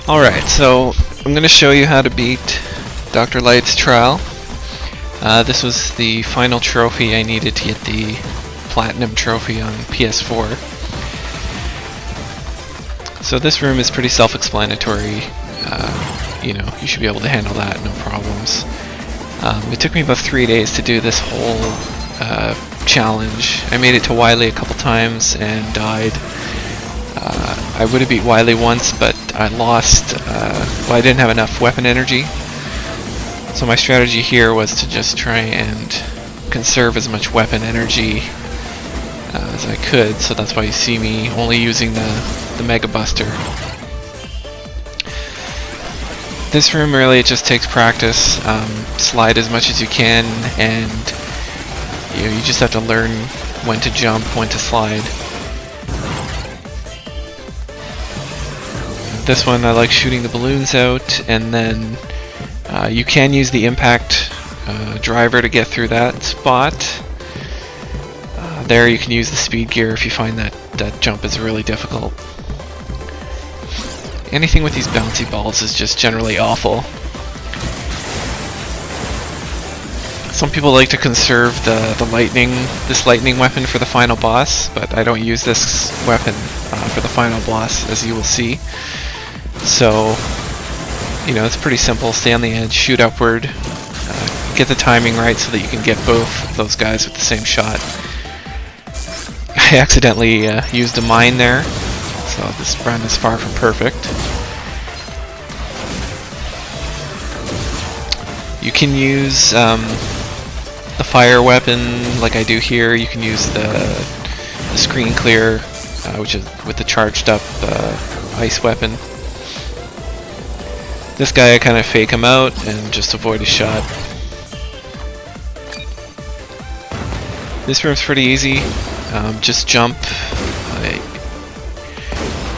Alright, so I'm going to show you how to beat Dr. Light's trial. This was the final trophy I needed to get the Platinum trophy on PS4. So this room is pretty self-explanatory. You should be able to handle that, no problems. It took me about 3 days to do this whole challenge. I made it to Wily a couple times and died. I would have beat Wily once, but I lost, I didn't have enough weapon energy. So my strategy here was to just try and conserve as much weapon energy as I could, so that's why you see me only using the Mega Buster. This room really, it just takes practice. Slide as much as you can, and you just have to learn when to jump, when to slide. This one I like shooting the balloons out, and then you can use the impact driver to get through that spot. There you can use the speed gear if you find that jump is really difficult. Anything with these bouncy balls is just generally awful. Some people like to conserve this lightning weapon for the final boss, but I don't use this weapon for the final boss, as you will see. So, it's pretty simple. Stay on the edge, shoot upward, get the timing right so that you can get both of those guys with the same shot. I accidentally used a mine there, so this run is far from perfect. You can use the fire weapon like I do here. You can use the screen clear, which is with the charged up ice weapon. This guy, I kind of fake him out and just avoid a shot. This room's pretty easy. Just jump.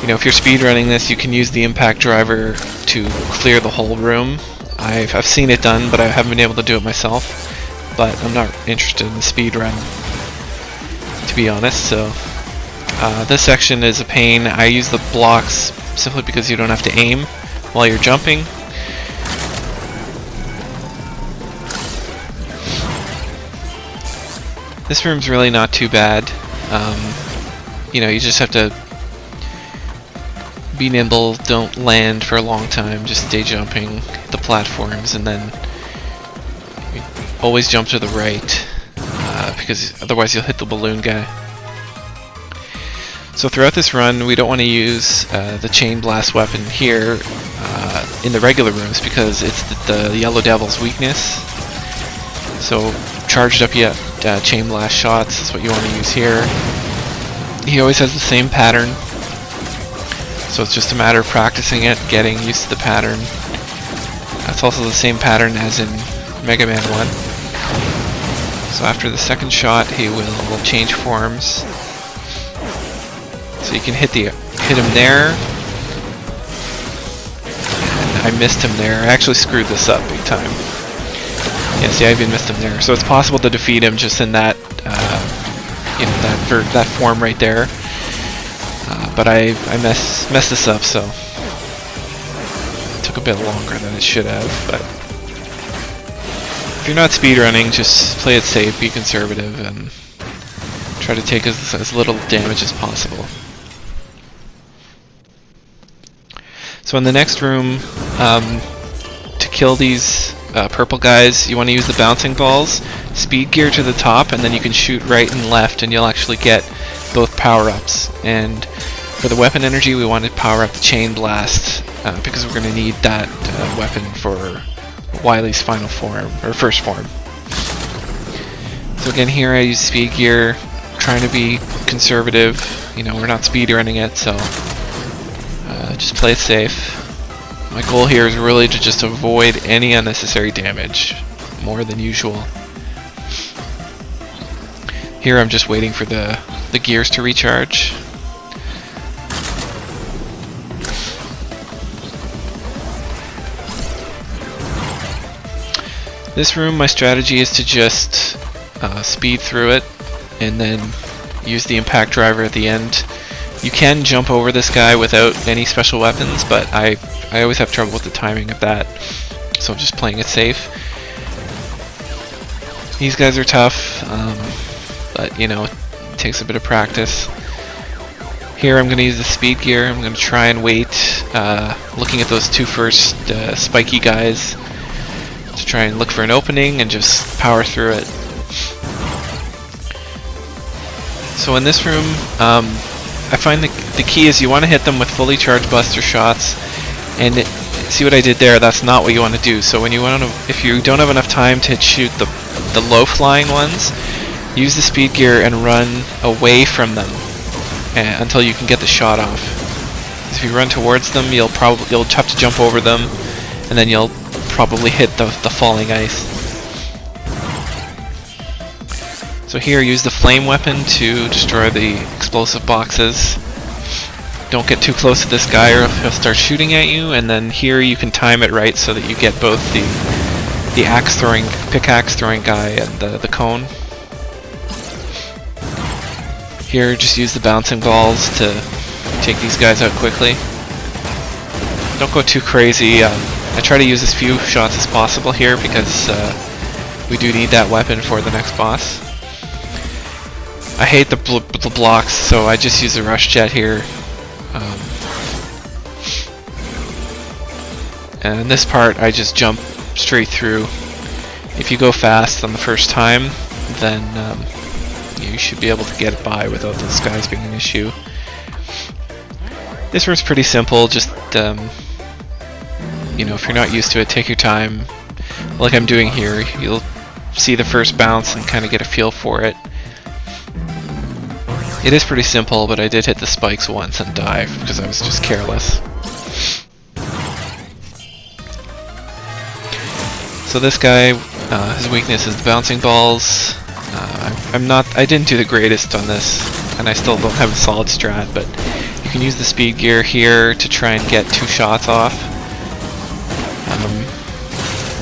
If you're speedrunning this, you can use the impact driver to clear the whole room. I've seen it done, but I haven't been able to do it myself. But I'm not interested in the speedrun, to be honest. So this section is a pain. I use the blocks simply because you don't have to aim while you're jumping. This room's really not too bad. You just have to be nimble, don't land for a long time, just stay jumping the platforms, and then always jump to the right, because otherwise you'll hit the balloon guy. So throughout this run, we don't want to use the Chain Blast weapon here in the regular rooms because it's the Yellow Devil's weakness. So charged up yet Chain Blast shots is what you want to use here. He always has the same pattern, so it's just a matter of practicing it, getting used to the pattern. That's also the same pattern as in Mega Man 1. So after the second shot, he will change forms. So you can hit him there. And I missed him there. I actually screwed this up big time. Yeah, see, I even missed him there. So it's possible to defeat him just in that, that form right there. But I messed this up, so it took a bit longer than it should have. But if you're not speedrunning, just play it safe, be conservative, and try to take as little damage as possible. So in the next room, to kill these purple guys, you want to use the bouncing balls, speed gear to the top, and then you can shoot right and left, and you'll actually get both power-ups. And for the weapon energy, we want to power up the Chain Blast, because we're going to need that weapon for Wily's final form, or first form. So again, here I use speed gear, trying to be conservative. We're not speedrunning it, so just play it safe. My goal here is really to just avoid any unnecessary damage, more than usual. Here I'm just waiting for the gears to recharge. This room, my strategy is to just speed through it and then use the impact driver at the end You can jump over this guy without any special weapons, but I always have trouble with the timing of that, so I'm just playing it safe. These guys are tough, but you know, it takes a bit of practice. Here I'm going to use the speed gear. I'm going to try and wait, looking at those two first spiky guys, to try and look for an opening and just power through it. So in this room, I find the key is you want to hit them with fully charged buster shots, and see what I did there, that's not what you want to do. So when you want to, if you don't have enough time to shoot the low flying ones, use the speed gear and run away from them until you can get the shot off. If you run towards them, you'll have to jump over them, and then you'll probably hit the falling ice. So here, use the flame weapon to destroy the explosive boxes. Don't get too close to this guy or he'll start shooting at you, and then here you can time it right so that you get both the pickaxe throwing guy and the cone. Here, just use the bouncing balls to take these guys out quickly. Don't go too crazy. I try to use as few shots as possible here because we do need that weapon for the next boss. I hate the blocks, so I just use the rush jet here. And in this part, I just jump straight through. If you go fast on the first time, then you should be able to get by without those guys being an issue. This room's pretty simple, just you know, if you're not used to it, take your time. Like I'm doing here, you'll see the first bounce and kind of get a feel for it. It is pretty simple, but I did hit the spikes once and die because I was just careless. So this guy, his weakness is the bouncing balls. I didn't do the greatest on this, and I still don't have a solid strat, but you can use the speed gear here to try and get 2 shots off.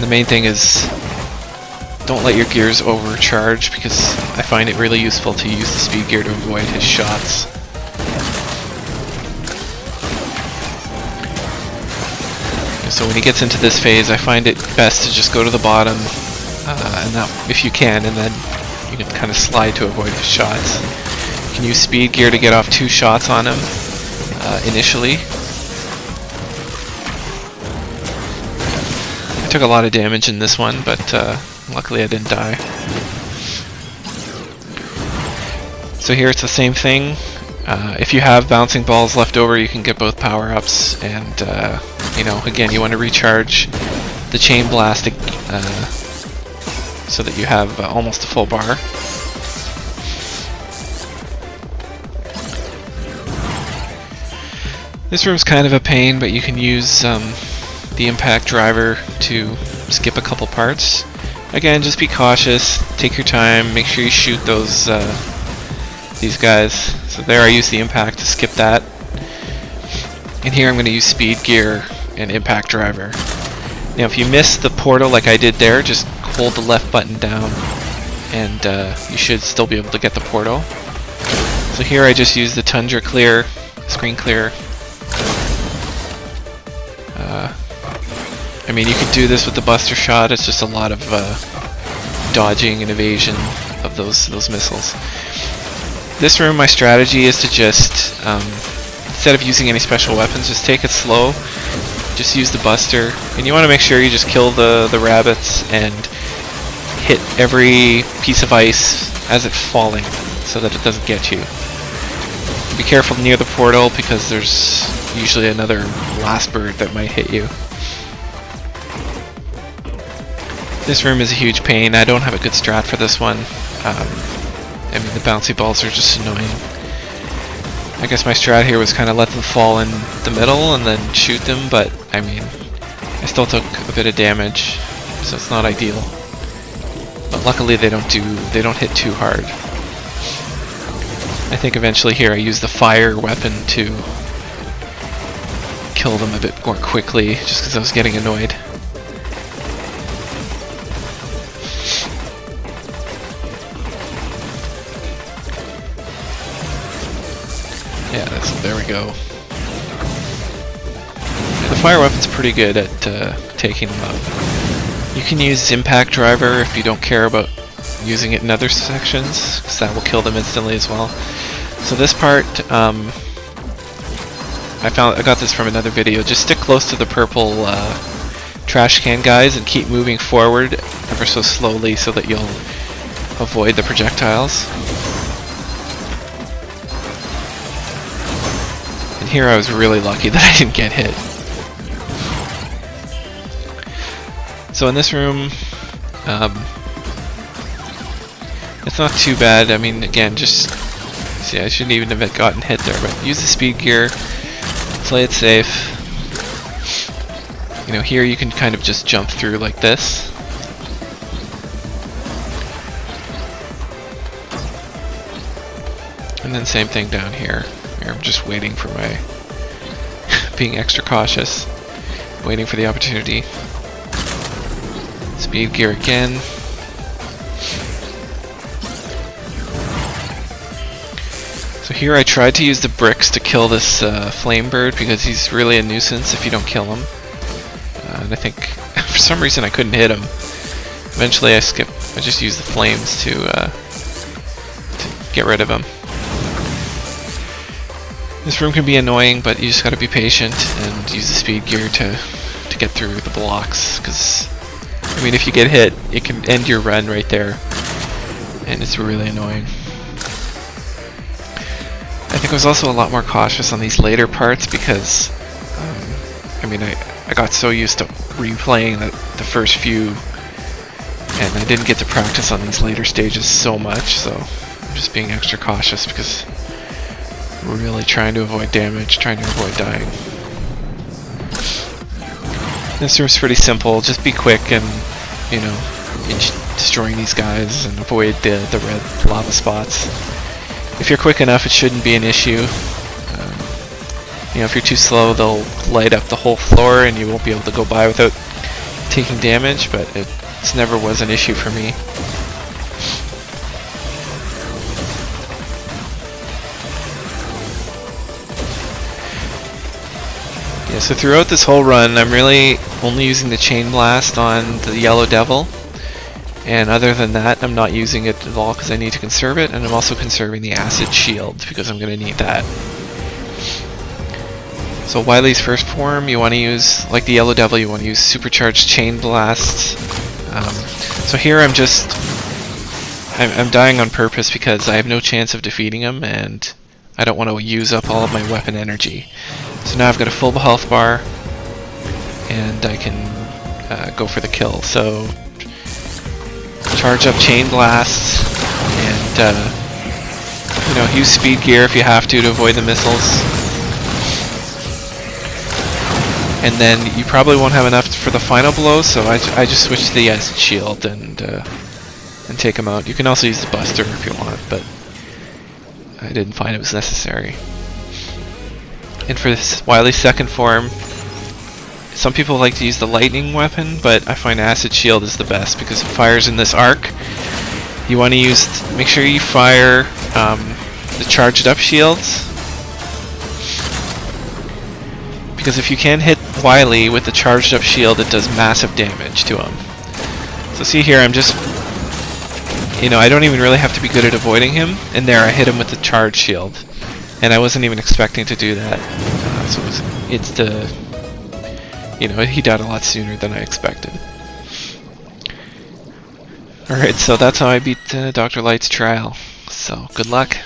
The main thing is don't let your gears overcharge, because I find it really useful to use the speed gear to avoid his shots. So when he gets into this phase, I find it best to just go to the bottom, and that, if you can, and then you can kind of slide to avoid his shots. You can use speed gear to get off 2 shots on him initially. I took a lot of damage in this one, but luckily I didn't die. So here it's the same thing. If you have bouncing balls left over, you can get both power-ups, and you know, again, you want to recharge the chain blast so that you have almost a full bar. This room's kind of a pain, but you can use the impact driver to skip a couple parts. Again, just be cautious, take your time, make sure you shoot those these guys. So there I use the impact to skip that. And here I'm going to use speed gear and impact driver. Now if you miss the portal like I did there, just hold the left button down and you should still be able to get the portal. So here I just use the tundra clear, screen clear. I mean, you could do this with the buster shot, it's just a lot of dodging and evasion of those missiles. This room, my strategy is to just, instead of using any special weapons, just take it slow, just use the buster, and you want to make sure you just kill the rabbits and hit every piece of ice as it's falling so that it doesn't get you. Be careful near the portal because there's usually another last bird that might hit you. This room is a huge pain. I don't have a good strat for this one. I mean, the bouncy balls are just annoying. I guess my strat here was kind of let them fall in the middle and then shoot them, but I mean, I still took a bit of damage, so it's not ideal. But luckily they don't hit too hard. I think eventually here I use the fire weapon to kill them a bit more quickly, just because I was getting annoyed. Yeah, so there we go. The fire weapon's pretty good at taking them out. You can use Impact Driver if you don't care about using it in other sections, because that will kill them instantly as well. So this part, I got this from another video. Just stick close to the purple trash can guys and keep moving forward ever so slowly so that you'll avoid the projectiles. And here I was really lucky that I didn't get hit. So in this room, it's not too bad. I mean, again, just see, I shouldn't even have gotten hit there, but use the speed gear, play it safe. You know, here you can kind of just jump through like this. And then same thing down here. Here I'm just waiting for my being extra cautious, waiting for the opportunity. Speed gear again. So here I tried to use the bricks to kill this flame bird because he's really a nuisance if you don't kill him. And I think for some reason I couldn't hit him. Eventually I just used the flames to get rid of him. This room can be annoying, but you just gotta be patient and use the speed gear to get through the blocks, because I mean, if you get hit, it can end your run right there, and it's really annoying. I think I was also a lot more cautious on these later parts because, I mean, I got so used to replaying the first few, and I didn't get to practice on these later stages so much, so I'm just being extra cautious because we're really trying to avoid damage, trying to avoid dying. This room's pretty simple. Just be quick and, you know, destroying these guys and avoid the red lava spots. If you're quick enough, it shouldn't be an issue. You know, if you're too slow, they'll light up the whole floor and you won't be able to go by without taking damage, but it never was an issue for me. Yeah, so throughout this whole run, I'm really only using the Chain Blast on the Yellow Devil, and other than that, I'm not using it at all because I need to conserve it, and I'm also conserving the Acid Shield because I'm going to need that. So Wily's first form, you want to use, like the Yellow Devil, you want to use Supercharged Chain Blasts. So here I'm dying on purpose because I have no chance of defeating him, and I don't want to use up all of my weapon energy. So now I've got a full health bar, and I can go for the kill. So charge up Chain Blasts, and you know, use speed gear if you have to avoid the missiles. And then you probably won't have enough for the final blow, so I just switch to the Acid Shield and take him out. You can also use the Buster if you want, but I didn't find it was necessary. And for this Wily's second form, some people like to use the lightning weapon, but I find Acid Shield is the best because it fires in this arc. You want to make sure you fire the charged up shields, because if you can hit Wily with the charged up shield, it does massive damage to him. So see here, I'm just, you know, I don't even really have to be good at avoiding him, and there I hit him with the charged shield. And I wasn't even expecting to do that. So you know, he died a lot sooner than I expected. Alright, so that's how I beat Dr. Light's trial. So, good luck.